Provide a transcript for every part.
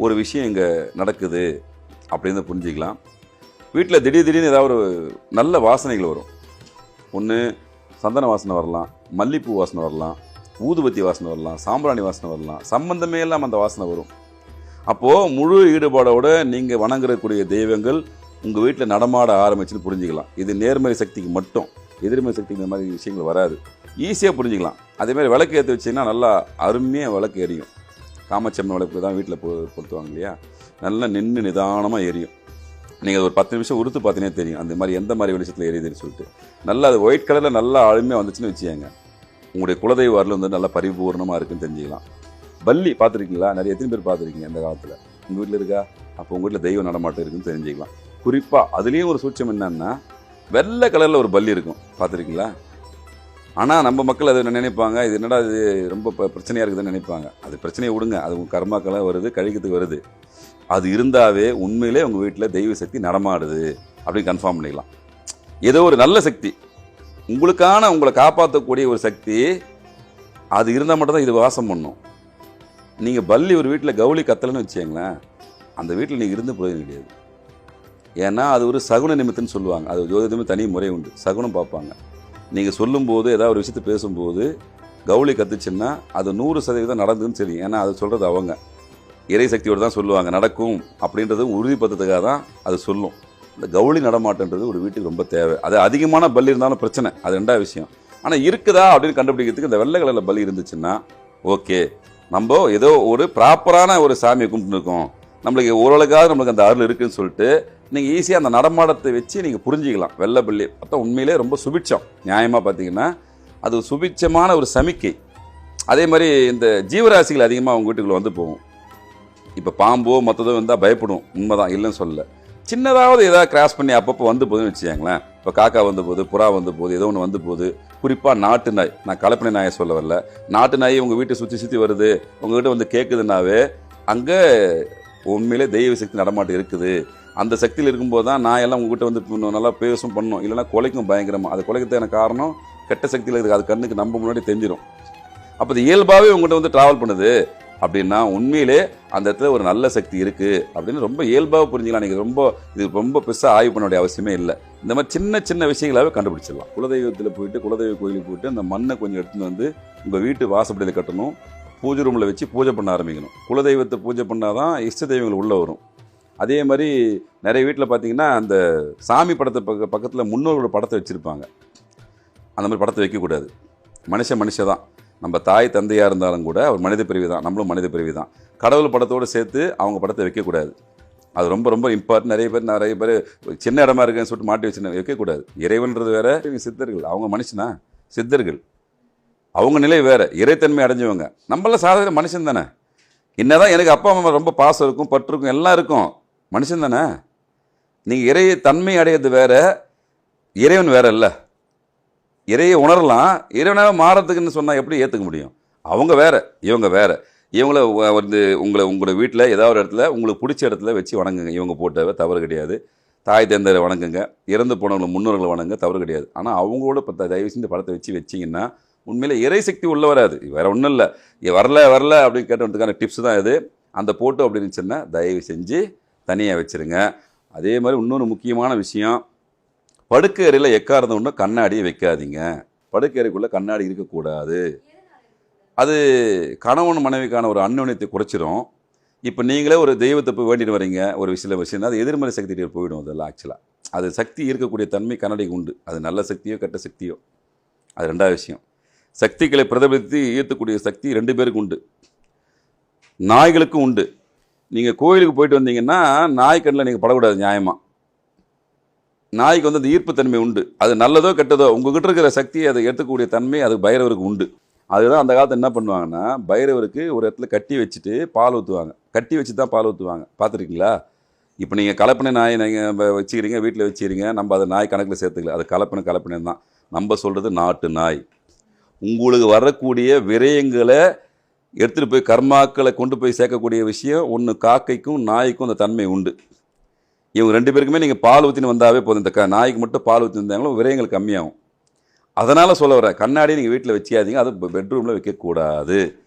ஒரு விஷயம் இங்கே நடக்குது அப்படின்னு புரிஞ்சிக்கலாம். வீட்டில் திடீர்னு ஏதாவது ஒரு நல்ல வாசனைகள் வரும். ஒன்று சந்தன வாசனை வரலாம், மல்லிப்பூ வாசனை வரலாம், ஊதுபத்தி வாசனை வரலாம், சாம்பிராணி வாசனை வரலாம், சம்பந்தமே இல்லாமல் அந்த வாசனை வரும். அப்போது முழு ஈடுபாடோடு நீங்கள் வணங்கக்கூடிய தெய்வங்கள் உங்கள் வீட்டில் நடமாட ஆரம்பிச்சுன்னு புரிஞ்சிக்கலாம். இது நேர்மறை சக்திக்கு மட்டும், எதிர்மறை சக்திக்கு இந்த மாதிரி விஷயங்கள் வராது. ஈஸியாக புரிஞ்சிக்கலாம். அதேமாதிரி விளக்கு ஏற்றி வச்சிங்கன்னா நல்லா அருமையாக விளக்கு எரியும். காமாட்சியம்மன் விளக்கு தான் வீட்டில் பொறுத்துவாங்க இல்லையா, நல்லா நின்று நிதானமாக எரியும். நீங்கள் ஒரு 10 நிமிஷம் உறுத்து பார்த்தீங்கன்னா தெரியும் அந்த மாதிரி எந்த மாதிரி வெளிச்சத்தில் எரியுதுன்னு சொல்லிட்டு. நல்லா அது ஒயிட் கலரில் நல்லா அருமையாக வந்துச்சுன்னு வச்சுக்கோங்க, உங்களுடைய குலதெய்வ அருள் வந்து நல்லா பரிபூர்ணமாக இருக்குன்னு தெரிஞ்சுக்கலாம். பல்லி பார்த்துருக்கீங்களா? நிறைய எத்தனை பேர் பார்த்துருக்கீங்க இந்த காலத்தில்? உங்கள் வீட்டில் இருக்கா? அப்போ உங்கள் வீட்டில் தெய்வ நடமாட்டம் இருக்குன்னு தெரிஞ்சுக்கலாம். குறிப்பாக அதுலேயும் ஒரு சூட்சம் என்னன்னா, வெள்ளை கலரில் ஒரு பல்லி இருக்கும், பார்த்துருக்கீங்களா? ஆனால் நம்ம மக்கள் அதை நினைப்பாங்க, இது என்னடா இது ரொம்ப பிரச்சனையாக இருக்குதுன்னு நினைப்பாங்க. அது பிரச்சனையை விடுங்க, அது உங்கள் கர்மாக்கெல்லாம் வருது, கழிக்கிறதுக்கு வருது. அது இருந்தாவே உண்மையிலே உங்கள் வீட்டில் தெய்வ சக்தி நடமாடுது அப்படின்னு கன்ஃபார்ம் பண்ணிக்கலாம். ஏதோ ஒரு நல்ல சக்தி உங்களை காப்பாற்றக்கூடிய ஒரு சக்தி அது இருந்தால் மட்டும்தான் இது வாசம் பண்ணும். நீங்கள் பல்லி ஒரு வீட்டில் கவுளி கத்தலைன்னு வச்சுங்களேன், அந்த வீட்டில் நீங்கள் இருந்து பிரயோஜனம் கிடையாது. ஏன்னா அது ஒரு சகுன நிமித்தம்னு சொல்லுவாங்க. அது ஜோதிடமே தனி முறை உண்டு, சகுனம் பார்ப்பாங்க. நீங்கள் சொல்லும்போது ஏதாவது ஒரு விஷயத்தை பேசும்போது கவுளி கத்துச்சுன்னா அது 100% நடந்துன்னு சரி. ஏன்னா அது சொல்கிறது அவங்க இறை சக்தியோடு தான் சொல்லுவாங்க, நடக்கும் அப்படின்றது உறுதிப்படுத்துறதுக்காக தான் அது சொல்லும். இந்த கவுளி நடமாட்டன்றது ஒரு வீட்டுக்கு ரொம்ப தேவை. அது அதிகமான பல்லி இருந்தாலும் பிரச்சனை, அது ரெண்டாவது விஷயம். ஆனால் இருக்குதா அப்படின்னு கண்டுபிடிக்கிறதுக்கு இந்த வெள்ளை கலரில் பல்லி இருந்துச்சுன்னா ஓகே, நம்ம ஏதோ ஒரு ப்ராப்பரான ஒரு சாமியை கும்பிட்டுருக்கோம், நம்மளுக்கு ஓரளவுக்காக நம்மளுக்கு அந்த அருள் இருக்குதுன்னு சொல்லிட்டு நீங்கள் ஈஸியாக அந்த நடமாட்டத்தை வச்சு நீங்கள் புரிஞ்சிக்கலாம். வெள்ளை பல்லி பார்த்தா உண்மையிலே ரொம்ப சுபிட்சம். நியாயமாக பார்த்தீங்கன்னா அது சுபிட்சமான ஒரு சமிக்கை. அதே மாதிரி இந்த ஜீவராசிகள் அதிகமாக அவங்க வீட்டுக்குள்ளே வந்து போகும். இப்போ பாம்போ மற்றதோ வந்தால் பயப்படும், உண்மைதான், இல்லைன்னு சொல்லலை. சின்னதாவது ஏதாவது கிராஸ் பண்ணி அப்பப்போ வந்து போகுதுன்னு வச்சுக்கோங்களேன். இப்போ காக்கா வந்து போகுது, புறா வந்து போகுது, ஏதோ ஒன்று வந்து போகுது. குறிப்பாக நாட்டு நாய், நான் கலப்பனை நாயை சொல்ல வரல, நாட்டு நாய் உங்கள் வீட்டை சுற்றி வருது, உங்கள் வீட்டை வந்து கேட்குதுன்னாவே அங்கே உண்மையிலே தெய்வ சக்தி நடமாட்டம் இருக்குது. அந்த சக்தியில் இருக்கும்போது தான் நாயெல்லாம் உங்ககிட்ட வந்து நல்லா பேசும் பண்ணும், இல்லைன்னா குலைக்கும் பயங்கரமாக. அது குலைக்கிறதுக்கான காரணம் கெட்ட சக்தியில் இருக்குது, அது கண்ணுக்கு நம்ம முன்னாடி தெரிஞ்சிடும். அப்போ இது இயல்பாகவே உங்கள்கிட்ட வந்து ட்ராவல் பண்ணுது அப்படின்னா உண்மையிலே அந்த இடத்துல ஒரு நல்ல சக்தி இருக்குது அப்படின்னு ரொம்ப இயல்பாக புரிஞ்சுக்கலாம். நீங்கள் இது ரொம்ப பெருசாக ஆய்வு பண்ண வேண்டிய அவசியமே இல்லை. இந்த மாதிரி சின்ன சின்ன விஷயங்களாகவே கண்டுபிடிச்சிடலாம். குலதெய்வத்தில் போயிட்டு குலதெய்வ கோயிலுக்கு போயிட்டு அந்த மண்ணை கொஞ்சம் எடுத்துகிட்டு வந்து உங்கள் வீட்டு வாசப்படியில் கட்டணும், பூஜை ரூமில் வச்சு பூஜை பண்ண ஆரம்பிக்கணும். குலதெய்வத்தை பூஜை பண்ணால் தான் இஷ்ட தெய்வங்கள் உள்ளே வரும். அதே மாதிரி நிறைய வீட்டில் பார்த்தீங்கன்னா அந்த சாமி படத்தை பக்கத்தில் முன்னோர்களோட படத்தை வச்சுருப்பாங்க. அந்த மாதிரி படத்தை வைக்கக்கூடாது. மனுஷ தான், நம்ம தாய் தந்தையாக இருந்தாலும் கூட அவர் மனித பிரிவு தான், நம்மளும் மனித பிரிவு தான். கடவுள் படத்தோடு சேர்த்து அவங்க படத்தை வைக்கக்கூடாது. அது ரொம்ப ரொம்ப இம்பார்ட்டன்ட். நிறைய பேர் சின்ன இடமா இருக்குன்னு சொல்லிட்டு மாட்டி வச்சு வைக்கக்கூடாது. இறைவன்றது வேற, சித்தர்கள் அவங்க மனுஷனா, சித்தர்கள் அவங்க நிலை வேறு, இறைத்தன்மை அடைஞ்சவங்க. நம்மளாம் சாதாரண மனுஷன் தானே. என்னதான் எனக்கு அப்பா அம்மா ரொம்ப பாசம் இருக்கும், பற்று இருக்கும், எல்லாம் இருக்கும், மனுஷன் தானே. நீங்கள் இறை தன்மை அடையிறது வேற, இறைவன் வேற இல்லை. இறையை உணரலாம், இறைவனாக மாறத்துக்குன்னு சொன்னால் எப்படி ஏற்றுக்க முடியும்? அவங்க வேற, இவங்க வேற. இவங்கள வந்து உங்களோட வீட்டில் ஏதாவது ஒரு இடத்துல உங்களுக்கு பிடிச்ச இடத்துல வச்சு வணங்குங்க. இவங்க போட்டவை தவறு கிடையாது. தாய் தந்தையரை வணங்குங்க, இறந்து போனவங்களை முன்னோர்களை வணங்க தவறு கிடையாது. ஆனால் அவங்களோட இப்போ தயவு செஞ்சு படத்தை வச்சிங்கன்னா உண்மையிலே இறை சக்தி உள்ள வராது. வேறு ஒன்றும் இல்லை, வரல அப்படின்னு கேட்டதுக்கான டிப்ஸ் தான் இது. அந்த போட்டோ அப்படி இருந்துச்சுன்னா தயவு செஞ்சு தனியாக வச்சுருங்க. அதே மாதிரி இன்னொரு முக்கியமான விஷயம், படுக்கை அறையில் எக்காரத ஒன்று கண்ணாடியை வைக்காதீங்க. படுக்கை அறைக்குள்ளே கண்ணாடி இருக்கக்கூடாது. அது கணவன் மனைவிக்கான ஒரு அந்யோன்யத்தை குறைச்சிரும். இப்போ நீங்களே ஒரு தெய்வத்தை போய் வேண்டிட்டு வரீங்க, ஒரு விஷயம் அது எதிர்மறை சக்திகிட்ட போயிடும். அதெல்லாம் ஆக்சுவலாக அது சக்தி இருக்கக்கூடிய தன்மை கண்ணாடிக்கு உண்டு. அது நல்ல சக்தியோ கெட்ட சக்தியோ, அது ரெண்டாவது விஷயம். சக்திகளை பிரதிபலித்து ஈர்த்தக்கூடிய சக்தி 2 பேருக்கு உண்டு, நாய்களுக்கும் உண்டு. நீங்கள் கோயிலுக்கு போயிட்டு வந்தீங்கன்னா நாய் கண்ணில் நீங்கள் படக்கூடாது. நியாயமாக நாய்க்கு வந்து அந்த ஈர்ப்புத்தன்மை உண்டு. அது நல்லதோ கெட்டதோ உங்ககிட்ட இருக்கிற சக்தியை அதை ஏற்றக்கூடிய தன்மை அது பைரவருக்கு உண்டு. அதுதான் அந்த காலத்தில் என்ன பண்ணுவாங்கன்னா, பைரவருக்கு ஒரு இடத்துல கட்டி வச்சுட்டு பால் ஊற்றுவாங்க. கட்டி வச்சு தான் பால் ஊற்றுவாங்க, பார்த்துருக்கீங்களா? இப்போ நீங்கள் கலப்பனை நாய் நீங்கள் வச்சுக்கிறீங்க, வீட்டில் வச்சுக்கிறீங்க, நம்ம அதை நாய் கணக்கில் சேர்த்துக்கல. அது கலப்பனை தான். நம்ம சொல்கிறது நாட்டு நாய். உங்களுக்கு வரக்கூடிய விரயங்களை எடுத்துகிட்டு போய் கர்மாக்களை கொண்டு போய் சேர்க்கக்கூடிய விஷயம் ஒன்று காக்கைக்கும் நாய்க்கும் அந்த தன்மை உண்டு. இவங்க 2 பேருக்குமே நீங்கள் பால் ஊற்றின்னு வந்தாவே போதும். இந்த நாய்க்கு மட்டும் பால் ஊற்றி வந்தாங்களோ விரயங்கள் கம்மியாகும். அதனால் சொல்ல வரேன், கண்ணாடி நீங்கள் வீட்டில் வச்சியாதீங்க, அது பெட்ரூமில் வைக்கக்கூடாது.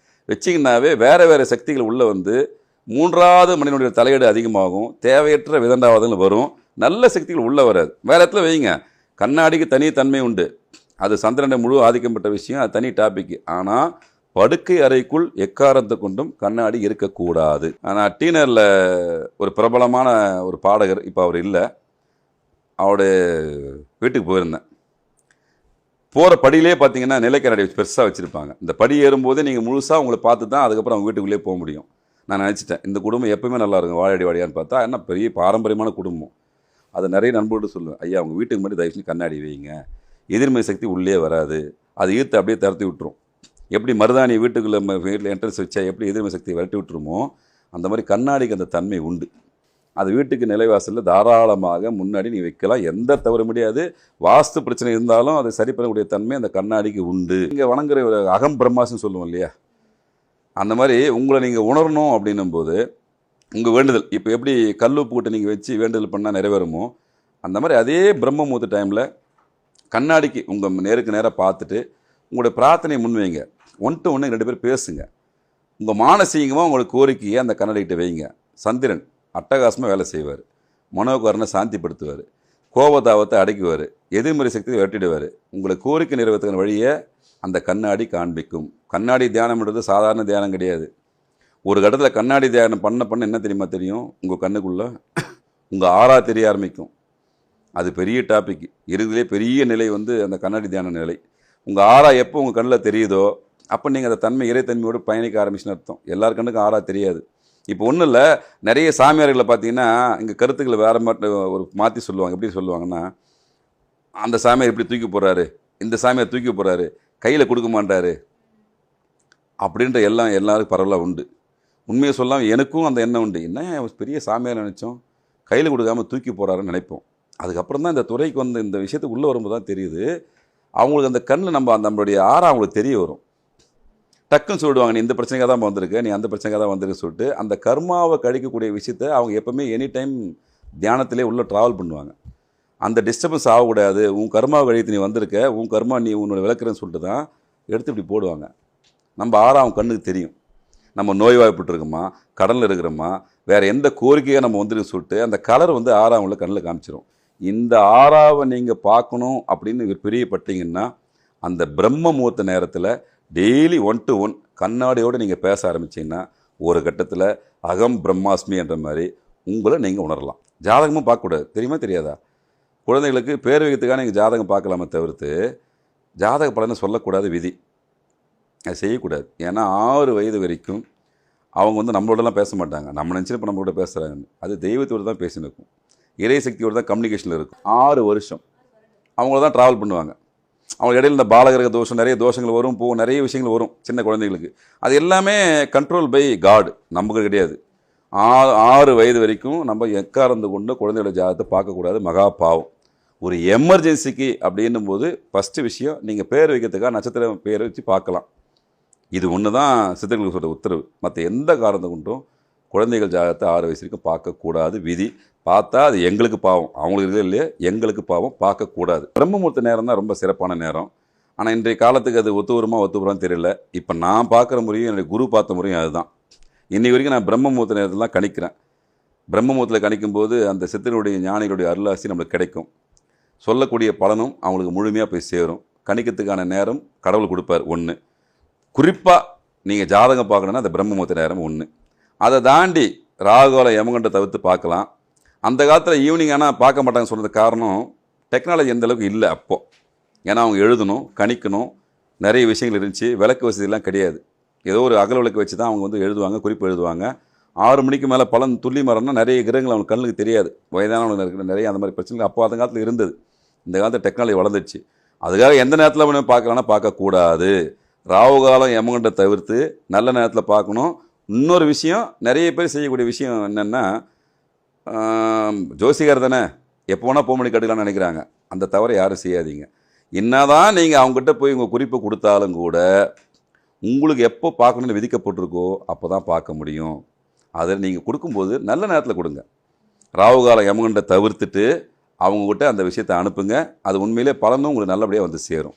வச்சிங்கன்னாவே வேறு சக்திகள் உள்ளே வந்து மூன்றாவது மனிதனுடைய தலையீடு அதிகமாகும், தேவையற்ற விதண்டாவாதங்கள் வரும், நல்ல சக்திகள் உள்ளே வராது. வேறு இடத்துல வைங்க, கண்ணாடிக்கு தனி தன்மை உண்டு, அது சந்திரனை முழு ஆதிக்கம் பெற்ற விஷயம், அது தனி டாபிக். ஆனால் படுக்கை அறைக்குள் எக்காரத்தை கொண்டும் கண்ணாடி இருக்கக்கூடாது. ஆனால் டீனரில் ஒரு பிரபலமான ஒரு பாடகர், இப்போ அவர் இல்லை, அவருடைய வீட்டுக்கு போயிருந்தேன். போகிற படியிலே பார்த்தீங்கன்னா நிலைக்கண்ணாடி வச்சு பெருசாக வச்சுருப்பாங்க. இந்த படி ஏறும்போதே நீங்கள் முழுசாக உங்களை பார்த்து தான் அதுக்கப்புறம் அவங்க வீட்டுக்குள்ளேயே போக முடியும். நான் நினச்சிட்டேன், இந்த குடும்பம் எப்பவுமே நல்லா இருக்கும், வாழடி வாடியான்னு பார்த்தா என்ன பெரிய பாரம்பரியமான குடும்பம். அதை நிறைய நண்பர்கள்ட்ட சொல்லுவேன், ஐயா அவங்க வீட்டுக்கு முன்னாடி தயவு செஞ்சு கண்ணாடி வைங்க, எதிர்மறை சக்தி உள்ளே வராது, அது ஈர்த்து அப்படியே திறத்தி விட்டுரும். எப்படி மருதாணி வீட்டுக்குள்ளே வீட்டில் என்ட்ரன்ஸ் வச்சா எப்படி எதிர்மறை சக்தியை விரட்டி விட்டுருமோ அந்த மாதிரி கண்ணாடிக்கு அந்த தன்மை உண்டு. அது வீட்டுக்கு நிலைவாசலில் தாராளமாக முன்னாடி நீ வைக்கலாம், எந்த தவறு முடியாது. வாஸ்து பிரச்சனை இருந்தாலும் அதை சரி பண்ணக்கூடிய தன்மை அந்த கண்ணாடிக்கு உண்டு. இங்கே வணங்குற ஒரு அகம் பிரம்மாசம் சொல்லுவோம் இல்லையா, அந்த மாதிரி உங்களை நீங்கள் உணரணும் அப்படின்னும் போது உங்கள் வேண்டுதல் இப்போ எப்படி கல்லுப்பு போட்டு நீங்கள் வச்சு வேண்டுதல் பண்ணால் நிறைவேறுமோ அந்த மாதிரி அதே பிரம்ம முகூர்த்த டைமில் கண்ணாடிக்கு உங்கள் நேருக்கு நேராக பார்த்துட்டு உங்களுடைய பிரார்த்தனையை முன்வைங்க. 1 to 1 2 பேர் பேசுங்க. உங்கள் மானசீகமாக உங்களுக்கு கோரிக்கையை அந்த கண்ணாடிக்கிட்ட வைங்க. சந்திரன் அட்டகாசமாக வேலை செய்வார், மனோகரனை சாந்திப்படுத்துவார், கோபதாபத்தை அடக்குவார், எதிர்மறை சக்தியை விரட்டிடுவார். உங்களை கோரிக்கை நிறைவேற்றுக்கிற வழியை அந்த கண்ணாடி காண்பிக்கும். கண்ணாடி தியானம்ன்றது சாதாரண தியானம் கிடையாது. ஒரு கட்டத்தில் கண்ணாடி தியானம் பண்ண என்ன தெரியுமா தெரியும், உங்கள் கண்ணுக்குள்ளே உங்கள் ஆறா தெரிய ஆரம்பிக்கும். அது பெரிய டாபிக். இறுதியிலே பெரிய நிலை வந்து அந்த கண்ணாடி தியான நிலை. உங்கள் ஆறா எப்போ உங்கள் கண்ணில் தெரியுதோ அப்போ நீங்கள் அந்த தன்மை இறைத்தன்மையோடு பயணிக்க ஆரம்பிச்சுன்னு அர்த்தம். எல்லார் கண்ணுக்கும் ஆறா தெரியாது. இப்போ ஒன்றும் இல்லை, நிறைய சாமியார்களை பார்த்தீங்கன்னா இங்கே கருத்துக்களை வேறு மாதிரி ஒரு மாற்றி சொல்லுவாங்க. எப்படி சொல்லுவாங்கன்னா, அந்த சாமியார் இப்படி தூக்கி போடுறாரு, இந்த சாமியார் தூக்கி போடுறாரு, கையில் கொடுக்க மாட்டாரு அப்படின்ற எல்லாருக்கும் பரவலாக உண்டு. உண்மையை சொல்லாமல் எனக்கும் அந்த எண்ணம் உண்டு. என்ன பெரிய சாமியார் நினச்சோம், கையில் கொடுக்காமல் தூக்கி போகிறாருன்னு நினைப்போம். அதுக்கப்புறம் தான் இந்த துறைக்கு வந்து இந்த விஷயத்துக்கு உள்ளே வரும்போது தான் தெரியுது, அவங்களுக்கு அந்த கண்ணில் நம்மளுடைய ஆறா அவங்களுக்கு தெரிய வரும். டக்குன்னு சொல்லிடுவாங்க, நீ இந்த பிரச்சனைக்காக தான் வந்திருக்க, நீ அந்த பிரச்சனைக்காக தான் வந்திருக்க சொல்லிட்டு அந்த கர்மாவை கழிக்கக்கூடிய விஷயத்த அவங்க எப்போவுமே எனி டைம் தியானத்திலே உள்ளே ட்ராவல் பண்ணுவாங்க. அந்த டிஸ்டர்பன்ஸ் ஆகக்கூடாது, உன் கர்மாவை கழித்து நீ வந்திருக்க, உன் கர்மா நீ உன்னோட விளக்குறேன்னு சொல்லிட்டு தான் எடுத்து இப்படி போடுவாங்க. நம்ம ஆறா அவங்க கண்ணுக்கு தெரியும். நம்ம நோய்வாய்ப்பட்டுருக்கோமா, கடலில் இருக்கிறோமா, வேறு எந்த கோரிக்கையாக நம்ம வந்துருக்கு சொல்லிட்டு அந்த கலர் வந்து ஆறா அவங்கள கண்ணில் காமிச்சிடும். இந்த ஆறாவை நீங்கள் பார்க்கணும் அப்படின்னு பிரியப்பட்டீங்கன்னா அந்த பிரம்ம முகூர்த்த நேரத்தில் டெய்லி 1 to 1 கண்ணாடியோடு நீங்கள் பேச ஆரம்பிச்சிங்கன்னா ஒரு கட்டத்தில் அகம் பிரம்மாஸ்மி என்ற மாதிரி உங்களை நீங்கள் உணரலாம். ஜாதகமும் பார்க்கக்கூடாது, தெரியுமா தெரியாதா? குழந்தைகளுக்கு பேர் வைக்கிறதுக்காக நீங்கள் ஜாதகம் பார்க்கலாமே தவிர்த்து ஜாதக பலனை சொல்லக்கூடாது, விதி. அது செய்யக்கூடாது. ஏன்னா 6 வயது வரைக்கும் அவங்க வந்து நம்மளோடலாம் பேச மாட்டாங்க. நம்ம நினச்சிட்டு இப்போ நம்மளோட பேசுகிறாங்க, அது தெய்வத்தோடு தான் பேசின்னு இருக்கும், இறை சக்தியோடு தான் கம்யூனிகேஷனில் இருக்கும். 6 வருஷம் அவங்கள தான் ட்ராவல் பண்ணுவாங்க. அவங்க இடையில இந்த பாலகிரக தோஷம், நிறைய தோஷங்கள் வரும், போகும், நிறைய விஷயங்கள் வரும் சின்ன குழந்தைகளுக்கு. அது எல்லாமே கண்ட்ரோல் பை காட், நமக்கு கிடையாது. 6 வயது வரைக்கும் நம்ம எக்காரந்து கொண்டு குழந்தையோட ஜாதகத்தை பார்க்கக்கூடாது, மகா பாவம். ஒரு எமர்ஜென்சிக்கு அப்படின்னும் போது ஃபஸ்ட்டு விஷயம் நீங்கள் பேர் வைக்கிறதுக்காக நட்சத்திரம் பேர் வச்சு பார்க்கலாம். இது ஒன்று தான் சித்தர்களுக்கு சொல்கிற உத்தரவு. மற்ற எந்த காரணத்தை கொண்டும் குழந்தைகள் ஜாதகத்தை 6 வயசு வரைக்கும் பார்க்கக்கூடாது, விதி. பார்த்தா அது எங்களுக்கு பாவம், அவங்களுக்கு இருக்கிறது இல்லையே, எங்களுக்கு பாவம், பார்க்கக்கூடாது. பிரம்ம முகூர்த்த நேரம் தான் ரொம்ப சிறப்பான நேரம். ஆனால் இன்றைய காலத்துக்கு அது ஒத்து வருமானு தெரியல. இப்போ நான் பார்க்குற முறையும் என்னுடைய குரு பார்த்த முறையும் அதுதான். இன்றைக்கு வரைக்கும் நான் பிரம்ம முகூர்த்த நேரத்தில் தான் கணிக்கிறேன். பிரம்ம முகூர்த்தத்தில் கணிக்கும்போது அந்த சித்தனுடைய ஞானிகளுடைய அருளாசி நம்மளுக்கு கிடைக்கும். சொல்லக்கூடிய பலனும் அவங்களுக்கு முழுமையாக போய் சேரும். கணிக்கிறதுக்கான நேரம் கடவுள் கொடுப்பார். 1 குறிப்பாக நீங்கள் ஜாதகம் பார்க்கணுன்னா அந்த பிரம்ம முகூர்த்த நேரம் 1. அதை தாண்டி ராகுகால யமகண்டை தவிர்த்து பார்க்கலாம். அந்த காலத்தில் ஈவினிங் ஆனால் பார்க்க மாட்டாங்க சொன்னதுக்கு காரணம் டெக்னாலஜி எந்த அளவுக்கு இல்லை அப்போது. ஏன்னா அவங்க எழுதணும், கணிக்கணும், நிறைய விஷயங்கள் இருந்துச்சு. விளக்கு வசதியெல்லாம் கிடையாது. ஏதோ ஒரு அகல் விளக்கு வச்சு தான் அவங்க வந்து எழுதுவாங்க, குறிப்பு எழுதுவாங்க. 6 மணிக்கு மேலே பலன் துள்ளி மரம்னா நிறைய கிரகங்கள் அவங்க கண்ணுக்கு தெரியாது. வயதானவங்க இருக்கிற நிறைய அந்த மாதிரி பிரச்சனைகள் அப்போ அந்த காலத்தில் இருந்தது. இந்த காலத்தில் டெக்னாலஜி வளர்ந்துச்சு. அதுக்காக எந்த நேரத்தில் வேணும் பார்க்கலான்னா பார்க்கக்கூடாது. ராகு காலம் யமகண்டை தவிர்த்து நல்ல நேரத்தில் பார்க்கணும். இன்னொரு விஷயம், நிறைய பேர் செய்யக்கூடிய விஷயம் என்னென்னா, ஜோசிகார் தானே எப்போ வேணால் போக மணி கட்டுக்கலாம்னு நினைக்கிறாங்க. அந்த தவறை யாரும் செய்யாதீங்க. என்னதான் நீங்கள் அவங்ககிட்ட போய் உங்கள் குறிப்பை கொடுத்தாலும் கூட உங்களுக்கு எப்போ பார்க்கணுன்னு விதிக்கப்பட்டிருக்கோ அப்போ தான் பார்க்க முடியும். அதை நீங்கள் கொடுக்கும்போது நல்ல நேரத்தில் கொடுங்க. ராகுகால யமகண்டை தவிர்த்துட்டு அவங்கக்கிட்ட அந்த விஷயத்தை அனுப்புங்க. அது உண்மையிலே பலனும் உங்களுக்கு நல்லபடியாக வந்து சேரும்.